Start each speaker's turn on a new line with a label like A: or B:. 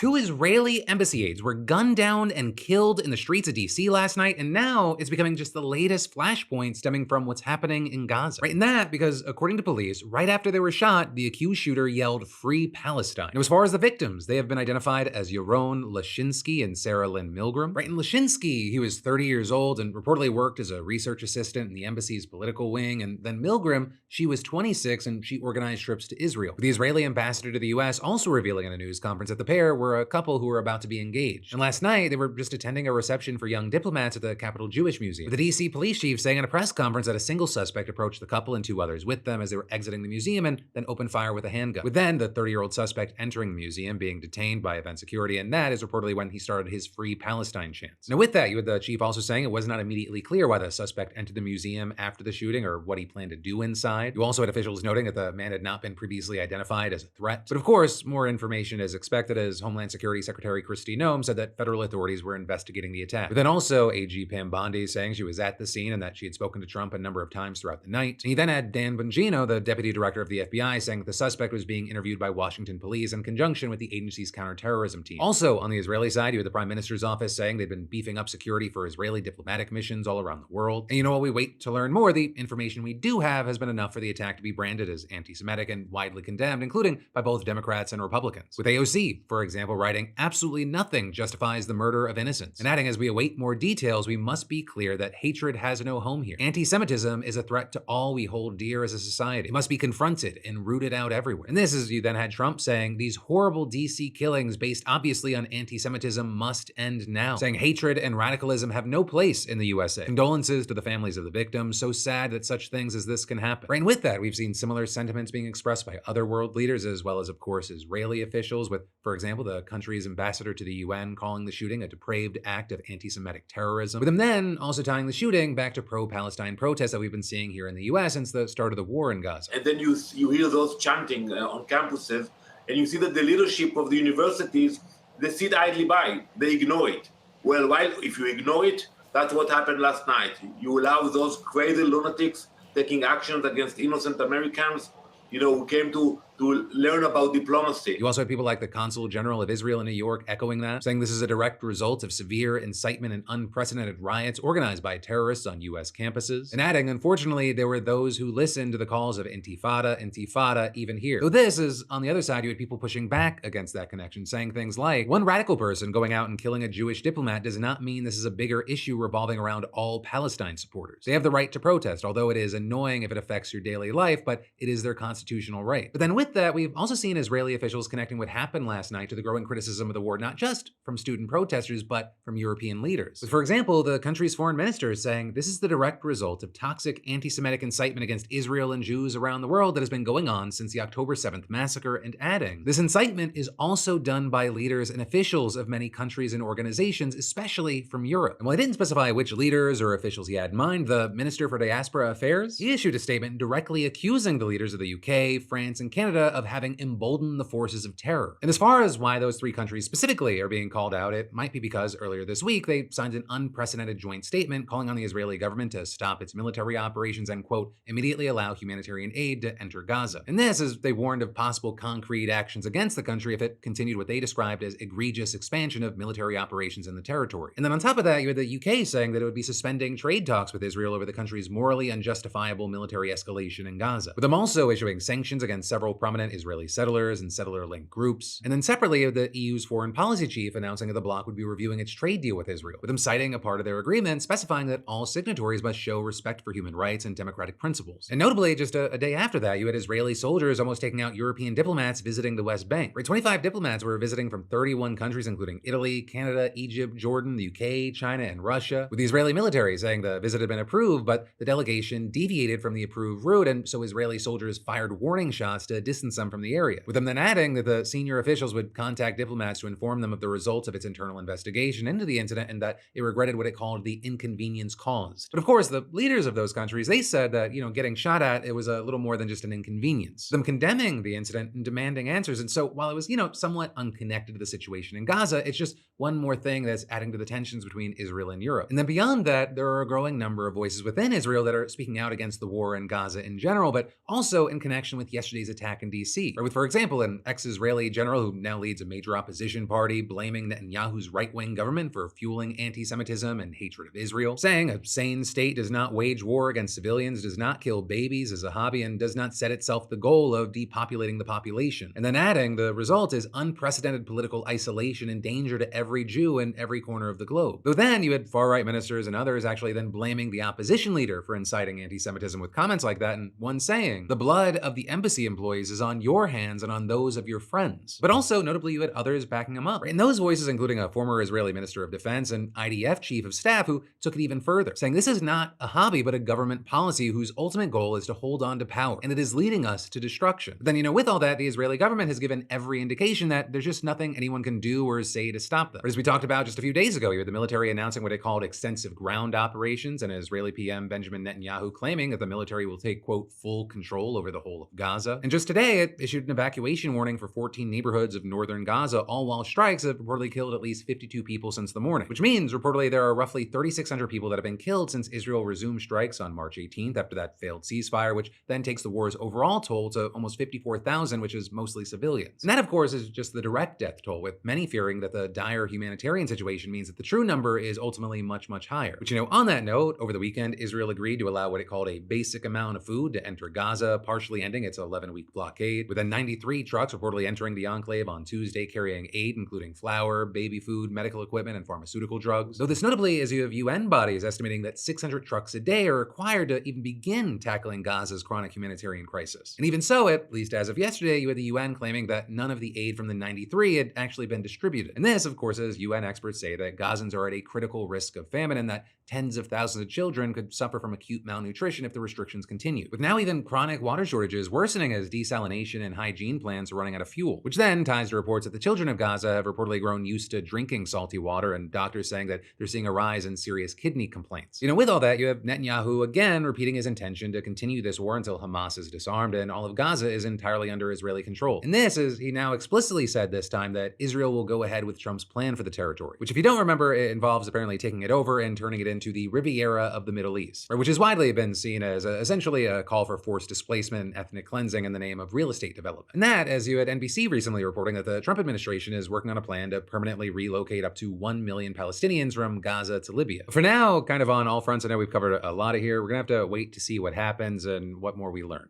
A: 2 Israeli embassy aides were gunned down and killed in the streets of DC last night, and now it's becoming just the latest flashpoint stemming from what's happening in Gaza. Right, and that because, according to police, right after they were shot, the accused shooter yelled, "Free Palestine." And as far as the victims, they have been identified as Yaron Lashinsky and Sarah Lynn Milgram. Right, and Lashinsky, he was 30 years old and reportedly worked as a research assistant in the embassy's political wing, and then Milgram, she was 26 and she organized trips to Israel. The Israeli ambassador to the US also revealing in a news conference that the pair were a couple who were about to be engaged. And last night, they were just attending a reception for young diplomats at the Capitol Jewish Museum, with the DC police chief saying in a press conference that a single suspect approached the couple and 2 others with them as they were exiting the museum and then opened fire with a handgun, with then the 30-year-old suspect entering the museum, being detained by event security, and that is reportedly when he started his Free Palestine chants. Now with that, you had the chief also saying it was not immediately clear why the suspect entered the museum after the shooting or what he planned to do inside. You also had officials noting that the man had not been previously identified as a threat. But of course, more information is expected as Homeland Security Secretary Kristi Noem said that federal authorities were investigating the attack. But then also AG Pam Bondi saying she was at the scene and that she had spoken to Trump a number of times throughout the night. And he then had Dan Bongino, the deputy director of the FBI, saying that the suspect was being interviewed by Washington police in conjunction with the agency's counterterrorism team. Also, on the Israeli side, you had the Prime Minister's office saying they'd been beefing up security for Israeli diplomatic missions all around the world. And you know, while we wait to learn more, the information we do have has been enough for the attack to be branded as anti-Semitic and widely condemned, including by both Democrats and Republicans. With AOC, for example, writing, "Absolutely nothing justifies the murder of innocents." And adding, as we await more details, we must be clear that hatred has no home here. Anti-Semitism is a threat to all we hold dear as a society. It must be confronted and rooted out everywhere. And this is, you then had Trump saying, "These horrible DC killings based obviously on anti-Semitism must end now," saying hatred and radicalism have no place in the USA. Condolences to the families of the victims. So sad that such things as this can happen. Right, and with that, we've seen similar sentiments being expressed by other world leaders, as well as, of course, Israeli officials, with, for example, the country's ambassador to the UN calling the shooting a depraved act of anti-Semitic terrorism, with him then also tying the shooting back to pro-Palestine protests that we've been seeing here in the US since the start of the war in Gaza.
B: And then you hear those chanting on campuses, and you see that the leadership of the universities, they sit idly by, they ignore it. Well, if you ignore it, that's what happened last night. You allow those crazy lunatics taking actions against innocent Americans, who came to learn about diplomacy.
A: You also had people like the Consul General of Israel in New York echoing that, saying this is a direct result of severe incitement and unprecedented riots organized by terrorists on US campuses. And adding, unfortunately, there were those who listened to the calls of intifada, even here. Though this is, on the other side, you had people pushing back against that connection, saying things like, one radical person going out and killing a Jewish diplomat does not mean this is a bigger issue revolving around all Palestine supporters. They have the right to protest, although it is annoying if it affects your daily life, but it is their constitutional right. But then with that, we've also seen Israeli officials connecting what happened last night to the growing criticism of the war, not just from student protesters, but from European leaders. With, for example, the country's foreign minister saying this is the direct result of toxic anti-Semitic incitement against Israel and Jews around the world that has been going on since the October 7th massacre, and adding, this incitement is also done by leaders and officials of many countries and organizations, especially from Europe. And while he didn't specify which leaders or officials he had in mind, the Minister for Diaspora Affairs, he issued a statement directly accusing the leaders of the UK, France, and Canada of having emboldened the forces of terror. And as far as why those 3 countries specifically are being called out, it might be because earlier this week they signed an unprecedented joint statement calling on the Israeli government to stop its military operations and, quote, immediately allow humanitarian aid to enter Gaza. And this as they warned of possible concrete actions against the country if it continued what they described as egregious expansion of military operations in the territory. And then on top of that, you had the UK saying that it would be suspending trade talks with Israel over the country's morally unjustifiable military escalation in Gaza, with them also issuing sanctions against several prominent Israeli settlers and settler-linked groups. And then separately, the EU's foreign policy chief announcing that the bloc would be reviewing its trade deal with Israel, with them citing a part of their agreement specifying that all signatories must show respect for human rights and democratic principles. And notably, just a day after that, you had Israeli soldiers almost taking out European diplomats visiting the West Bank. 25 diplomats were visiting from 31 countries, including Italy, Canada, Egypt, Jordan, the UK, China, and Russia, with the Israeli military saying the visit had been approved, but the delegation deviated from the approved route, and so Israeli soldiers fired warning shots to distance them from the area, with them then adding that the senior officials would contact diplomats to inform them of the results of its internal investigation into the incident and that it regretted what it called the inconvenience caused. But of course, the leaders of those countries, they said that, getting shot at, it was a little more than just an inconvenience, them condemning the incident and demanding answers. And so while it was, somewhat unconnected to the situation in Gaza, it's just one more thing that's adding to the tensions between Israel and Europe. And then beyond that, there are a growing number of voices within Israel that are speaking out against the war in Gaza in general, but also in connection with yesterday's attack back in DC. Or with, for example, an ex-Israeli general who now leads a major opposition party blaming Netanyahu's right-wing government for fueling anti-Semitism and hatred of Israel, saying a sane state does not wage war against civilians, does not kill babies as a hobby, and does not set itself the goal of depopulating the population. And then adding, the result is unprecedented political isolation and danger to every Jew in every corner of the globe. Though then you had far-right ministers and others actually then blaming the opposition leader for inciting anti-Semitism with comments like that, and one saying, the blood of the embassy employees is on your hands and on those of your friends. But also, notably, you had others backing him up. And those voices including a former Israeli Minister of Defense and IDF Chief of Staff who took it even further, saying this is not a hobby but a government policy whose ultimate goal is to hold on to power, and it is leading us to destruction. But then, with all that, the Israeli government has given every indication that there's just nothing anyone can do or say to stop them. But as we talked about just a few days ago, you had the military announcing what it called extensive ground operations, and Israeli PM Benjamin Netanyahu claiming that the military will take, quote, full control over the whole of Gaza. And just today, it issued an evacuation warning for 14 neighborhoods of northern Gaza, all while strikes have reportedly killed at least 52 people since the morning, which means reportedly there are roughly 3,600 people that have been killed since Israel resumed strikes on March 18th after that failed ceasefire, which then takes the war's overall toll to almost 54,000, which is mostly civilians. And that, of course, is just the direct death toll, with many fearing that the dire humanitarian situation means that the true number is ultimately much, much higher. Which, on that note, over the weekend, Israel agreed to allow what it called a basic amount of food to enter Gaza, partially ending its 11-week blockade, with then 93 trucks reportedly entering the enclave on Tuesday carrying aid, including flour, baby food, medical equipment, and pharmaceutical drugs. Though this notably is you have UN bodies estimating that 600 trucks a day are required to even begin tackling Gaza's chronic humanitarian crisis. And even so, at least as of yesterday, you had the UN claiming that none of the aid from the 93 had actually been distributed. And this, of course, as UN experts say that Gazans are at a critical risk of famine and that tens of thousands of children could suffer from acute malnutrition if the restrictions continue. With now even chronic water shortages worsening as desalination and hygiene plants are running out of fuel, which then ties to reports that the children of Gaza have reportedly grown used to drinking salty water, and doctors saying that they're seeing a rise in serious kidney complaints. With all that, you have Netanyahu again repeating his intention to continue this war until Hamas is disarmed and all of Gaza is entirely under Israeli control. And this is, he now explicitly said this time that Israel will go ahead with Trump's plan for the territory, which if you don't remember, it involves apparently taking it over and turning it into the Riviera of the Middle East, which has widely been seen as essentially a call for forced displacement and ethnic cleansing in the name of real estate development. And that, as you had NBC recently reporting that the Trump administration is working on a plan to permanently relocate up to 1 million Palestinians from Gaza to Libya. For now, kind of on all fronts, I know we've covered a lot of here. We're gonna have to wait to see what happens and what more we learn.